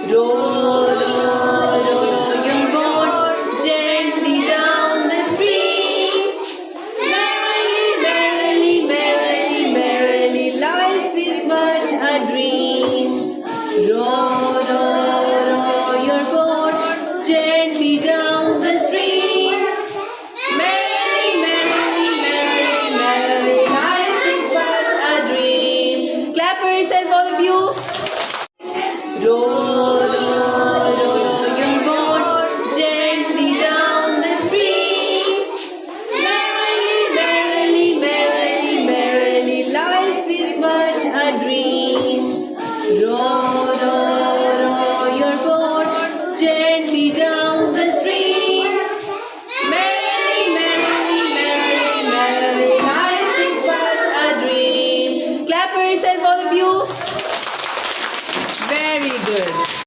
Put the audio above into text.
Row, row, row your boat gently down the stream. Merrily, merrily, merrily, merrily, life is but a dream. Row, row, row your boat gently down the stream. Merrily, merrily, merrily, merrily, life is but a dream. Clap for yourself, all of you. Row, row, row your boat gently down the stream. Merrily, merrily, merrily, merrily, life is but a dream. Row, row, row your boat gently down the stream. Merrily, merrily, merrily, merrily, life is but a dream. Clap for yourself, all of you. Very good.